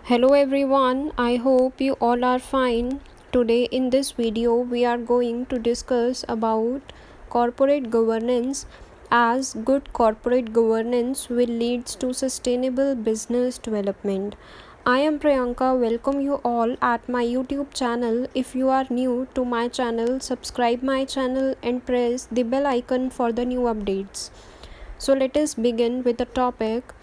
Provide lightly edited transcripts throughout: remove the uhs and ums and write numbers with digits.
Hello everyone, I hope you all are fine. Today in this video we are going to discuss about corporate governance, as good corporate governance will lead to sustainable business development. I am Priyanka, welcome you all at my YouTube channel. If you are new to my channel, subscribe my channel and press the bell icon for the new updates. So let us begin with the topic.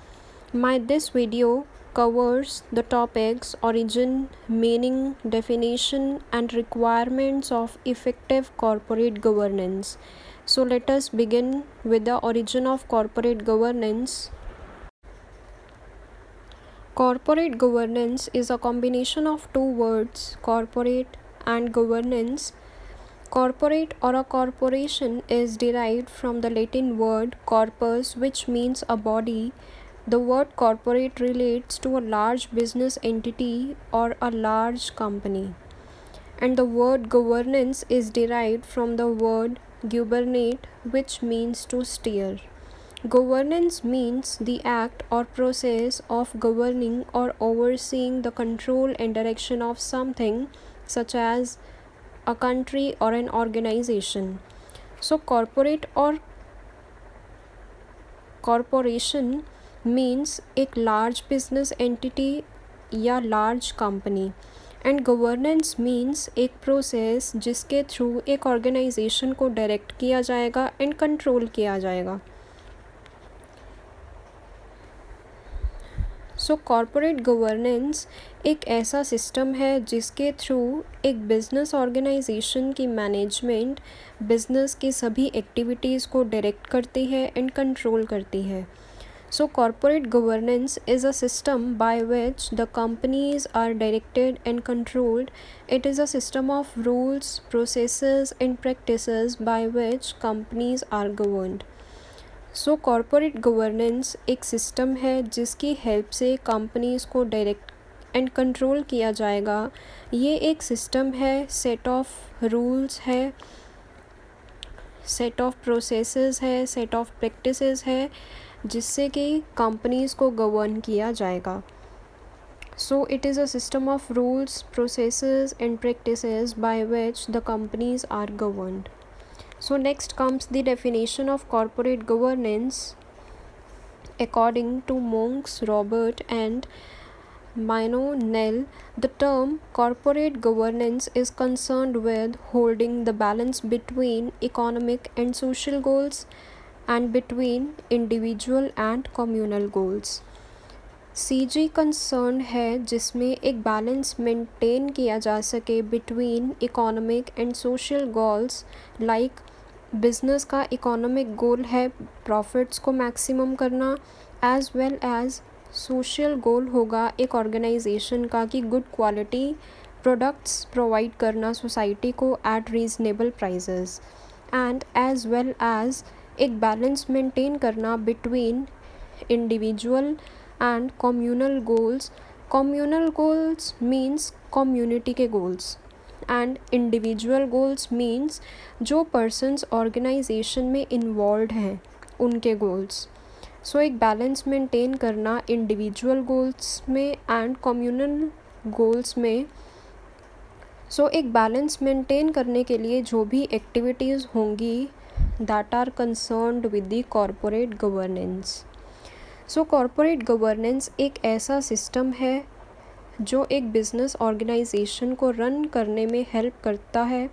This video covers the topics origin, meaning, definition, and requirements of effective corporate governance. So let us begin with the origin of corporate governance. Corporate governance is a combination of two words, corporate and governance. Corporate or a corporation is derived from the Latin word corpus, which means a body. The word corporate relates to a large business entity or a large company. And the word governance is derived from the word gubernate, which means to steer. Governance means the act or process of governing or overseeing the control and direction of something, such as a country or an organization. So, corporate or corporation means एक large business entity या large company, and governance means एक process जिसके through एक organization को direct किया जाएगा and control किया जाएगा. सो कॉरपोरेट गवर्नेंस एक ऐसा सिस्टम है जिसके थ्रू एक बिज़नेस ऑर्गेनाइजेशन की मैनेजमेंट बिज़नेस की सभी एक्टिविटीज़ को डायरेक्ट करती है एंड कंट्रोल करती है. So corporate governance is a system by which the companies are directed and controlled. It is a system of rules, processes and practices by which companies are governed. So corporate governance एक system है जिसकी help से companies को direct and control किया जाएगा. ये एक system है, सेट ऑफ रूल्स है, सेट ऑफ प्रोसेसेस है, सेट ऑफ प्रैक्टिसेस है, जिससे कि कंपनीज़ को गवर्न किया जाएगा. So it is a system of rules, processes and practices by which the companies are governed. So next comes the definition of corporate governance. According to Monks, Robert and Nell, the term corporate governance is concerned with holding the balance between economic and social goals and between individual and communal goals. CG concern है जिसमें एक balance maintain किया जा सके between economic and social goals. Like business का economic goal है profits को maximum करना, as well as social goal होगा एक ऑर्गेनाइजेशन का कि गुड क्वालिटी प्रोडक्ट्स प्रोवाइड करना सोसाइटी को at reasonable prices, and as well as एक बैलेंस मेंटेन करना between individual and communal goals. Communal goals means community के goals and individual goals means जो persons organization में involved हैं उनके goals. So एक balance maintain करना individual goals में and communal goals में. So एक balance maintain करने के लिए जो भी activities होंगी that are concerned with the corporate governance. So corporate governance एक ऐसा सिस्टम है जो एक बिज़नेस ऑर्गेनाइजेशन को रन करने में हेल्प करता है,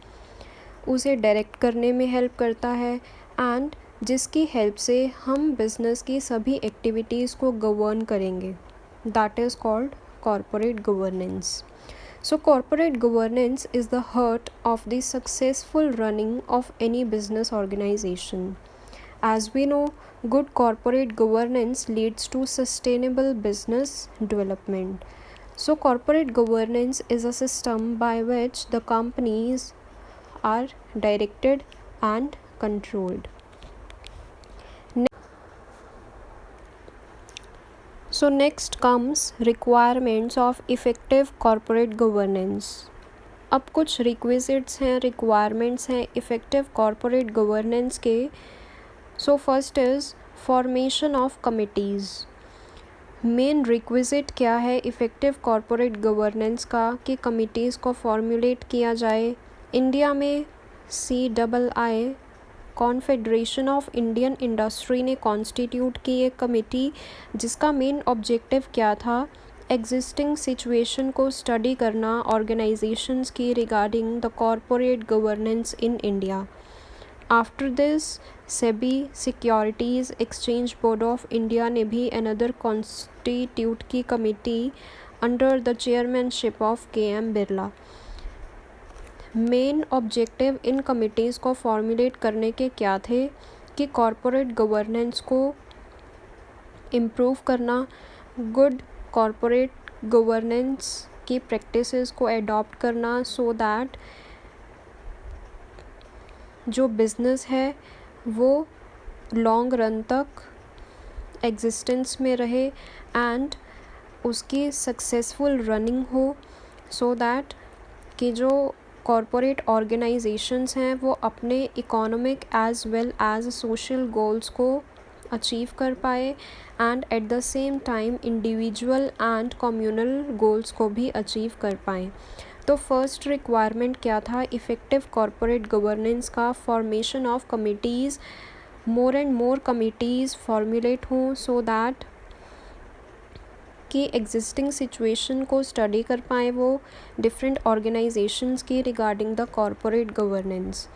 उसे डायरेक्ट करने में हेल्प करता है, एंड जिसकी हेल्प से हम बिज़नेस की सभी एक्टिविटीज़ को गवर्न करेंगे. That is called corporate governance. So corporate governance is the heart of the successful running of any business organisation. As we know, good corporate governance leads to sustainable business development. So, corporate governance is a system by which the companies are directed and controlled. So, next comes requirements of effective corporate governance. अब कुछ requisites हैं, requirements हैं effective corporate governance के. So first is formation of committees. Main requisite क्या है effective corporate governance का कि committees को फॉर्मुलेट किया जाए। इंडिया में CII confederation of Indian industry ने कॉन्स्टिट्यूट की एक कमेटी जिसका मेन ऑब्जेक्टिव क्या था, एग्जिस्टिंग सिचुएशन को स्टडी करना ऑर्गेनाइजेशंस की regarding the corporate governance in India. After this SEBI securities exchange board of India ने भी अनदर कॉन्स्टिट्यूट की committee under the chairmanship of KM Birla. Main objective in committees को formulate करने के क्या थे कि कॉरपोरेट गवर्नेंस को इम्प्रूव करना, गुड कॉरपोरेट गवर्नेंस की प्रैक्टिसेस को एडॉप्ट करना सो दैट जो बिज़नेस है वो लॉन्ग रन तक एग्जिस्टेंस में रहे एंड उसकी सक्सेसफुल रनिंग हो, सो दैट कि जो कॉरपोरेट ऑर्गेनाइजेशंस हैं वो अपने economic as well as social goals को अचीव कर पाए and at the same time individual and communal goals को भी अचीव कर पाएँ। तो फर्स्ट रिक्वायरमेंट क्या था इफ़ेक्टिव कॉरपोरेट गवर्नेंस का, formation of committees, more and more committees formulate हों सो दैट कि एग्जिस्टिंग सिचुएशन को स्टडी कर पाएँ वो डिफरेंट ऑर्गेनाइजेशंस की रिगार्डिंग द कॉरपोरेट गवर्नेंस।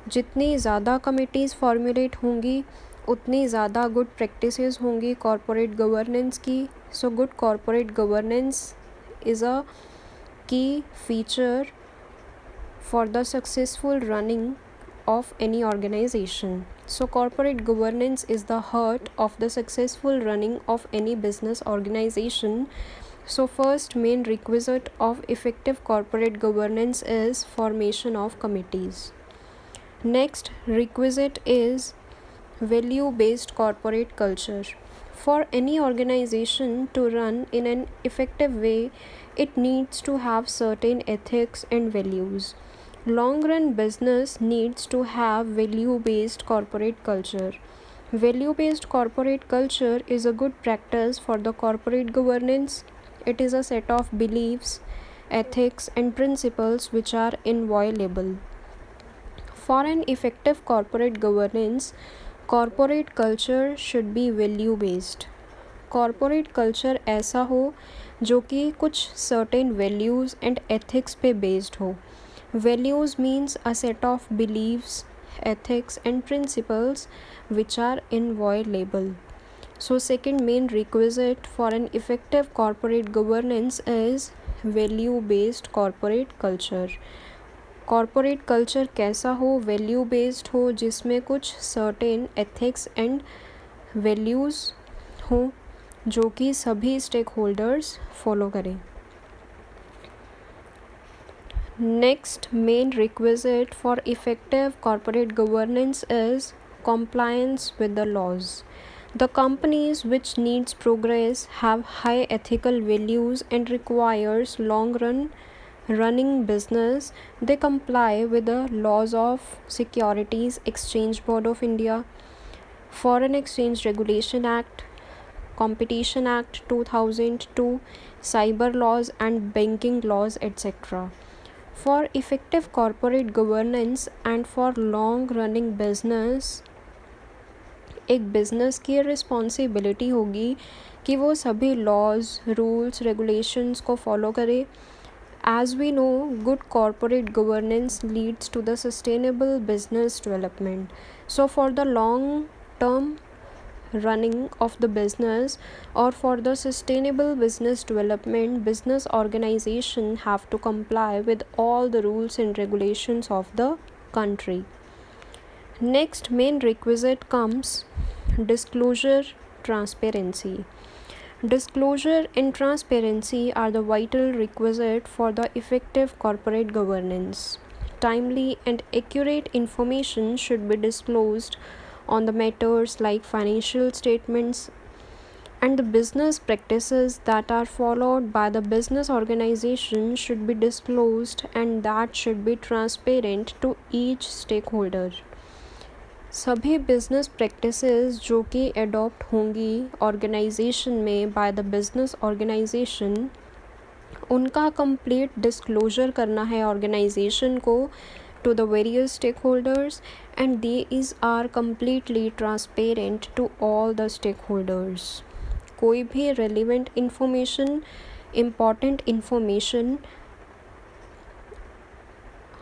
जितनी ज़्यादा कमिटीज़ फॉर्मुलेट होंगी उतनी ज़्यादा गुड प्रैक्टिसेस होंगी कॉरपोरेट गवर्नेंस की। So good corporate governance is a key feature for the successful running of any organization. So corporate governance is the heart of the successful running of any business organization. So first main requisite of effective corporate governance is formation of committees. Next requisite is value based corporate culture. For any organization to run in an effective way, it needs to have certain ethics and values. Long run business needs to have value based corporate culture. Value based corporate culture is a good practice for the corporate governance. It is a set of beliefs, ethics, and principles which are inviolable. For an effective corporate governance, corporate culture should be value based. Corporate culture ऐसा हो जो कि कुछ certain values and ethics पे based हो। Values means a set of beliefs, ethics and principles which are inviolable. So second main requisite for an effective corporate governance is value based corporate culture. Corporate culture कैसा हो, value based हो, जिसमें कुछ certain ethics and values हों जो कि सभी stake holders follow करें। Next main requisite for effective corporate governance is compliance with the laws. The companies which needs progress have high ethical values and requires running business. They comply with the laws of Securities Exchange Board of India, Foreign Exchange Regulation Act, Competition Act 2002, cyber laws and banking laws, etc. For effective corporate governance and for long running business, एक business की responsibility होगी कि वो सभी laws, rules, regulations को follow करे। As we know, good corporate governance leads to the sustainable business development. So for the long term running of the business or for the sustainable business development, business organization have to comply with all the rules and regulations of the country. Next main requisite comes disclosure, transparency. Disclosure and transparency are the vital requisite for the effective corporate governance. Timely and accurate information should be disclosed on the matters like financial statements and the business practices that are followed by the business organization should be disclosed, and that should be transparent to each stakeholder. सभी business practices जो कि adopt होंगी organisation में by the business organisation, उनका complete disclosure करना है organisation को to the various stakeholders, and these are completely transparent to all the stakeholders. कोई भी relevant information, important information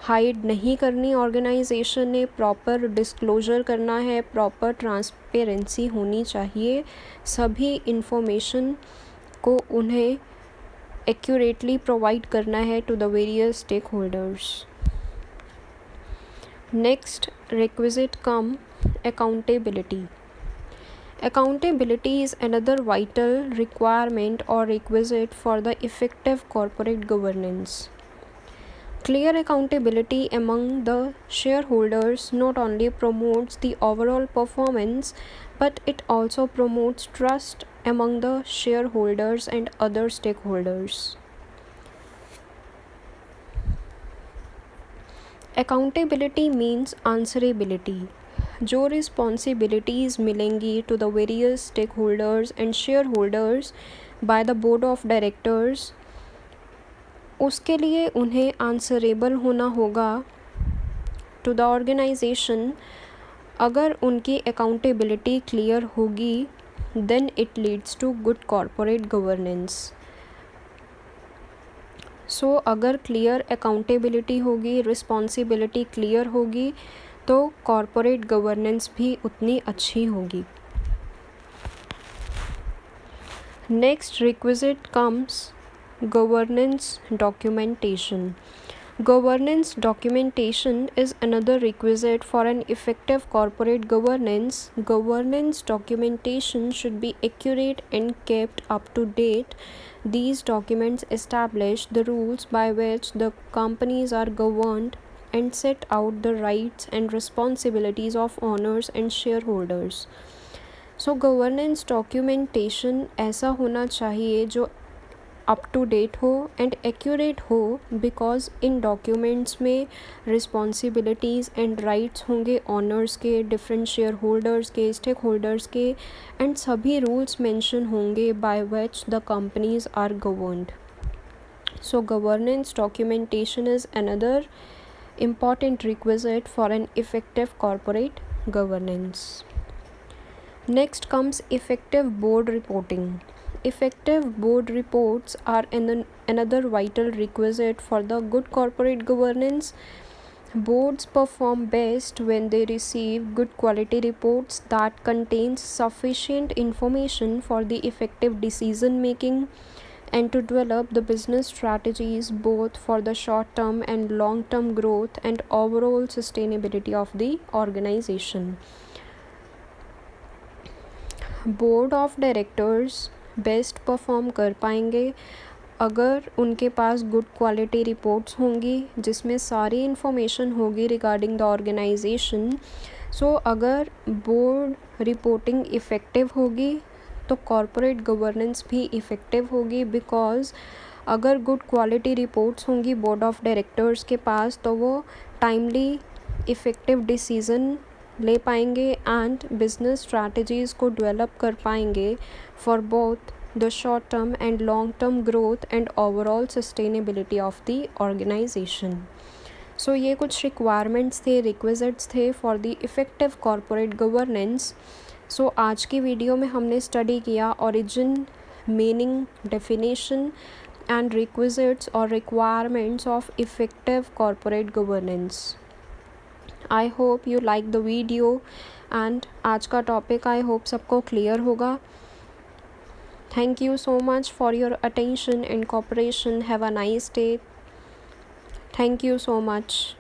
hide नहीं करनी ऑर्गेनाइजेशन ने, प्रॉपर डिस्क्लोजर करना है, प्रॉपर ट्रांसपेरेंसी होनी चाहिए, सभी इंफॉर्मेशन को उन्हें एक्यूरेटली प्रोवाइड करना है to the various stake holders. Next requisite come accountability. Accountability is another vital requirement or requisite for the effective corporate governance. Clear accountability among the shareholders not only promotes the overall performance, but it also promotes trust among the shareholders and other stakeholders. Accountability means answerability. जो responsibilities मिलेंगी to the various stake holders and share holders by the board of directors, उसके लिए उन्हें answerable होना होगा to the organization. अगर उनकी accountability clear होगी, then it leads to good corporate governance. So अगर क्लियर अकाउंटेबिलिटी होगी, रिस्पॉन्सिबिलिटी क्लियर होगी, तो कॉरपोरेट गवर्नेंस भी उतनी अच्छी होगी. Next requisite comes governance documentation. Governance documentation is another requisite for an effective corporate governance. Governance documentation should be accurate and kept up to date. These documents establish the rules by which the companies are governed and set out the rights and responsibilities of owners and shareholders. So governance documentation ऐसा होना चाहिए जो up to date हो and accurate हो, because इन documents में responsibilities and rights होंगे owners के, डिफरेंट शेयर होल्डर्स के, स्टेक होल्डर्स के, एंड सभी रूल्स मेंशन होंगे by which the companies are governed. So governance documentation is another important requisite for an effective corporate governance. Next comes effective board reporting. Effective board reports are another vital requisite for the good corporate governance. Boards perform best when they receive good quality reports that contains sufficient information for the effective decision making and to develop the business strategies both for the short term and long term growth and overall sustainability of the organization. Board of directors best perform कर पाएंगे अगर उनके पास good quality reports होंगी जिसमें सारी information होगी regarding the organization. सो अगर board reporting effective होगी तो कॉरपोरेट गवर्नेंस भी इफ़ेक्टिव होगी, बिकॉज़ अगर गुड क्वालिटी रिपोर्ट्स होंगी बोर्ड ऑफ डायरेक्टर्स के पास तो वो टाइमली इफ़ेक्टिव डिसीज़न ले पाएंगे एंड बिजनेस स्ट्रैटेजीज़ को डेवलप कर पाएंगे for both the short term and long term growth and overall sustainability of the organization. So ये कुछ रिक्वायरमेंट्स थे, रिक्विजिट्स थे for the effective corporate governance. So आज की वीडियो में हमने स्टडी किया origin, meaning, definition and requisites और requirements of effective corporate governance. I hope you like the video and आज का टॉपिक आई होप सबको क्लियर होगा. Thank you so much for your attention and cooperation. Have a nice day. Thank you so much.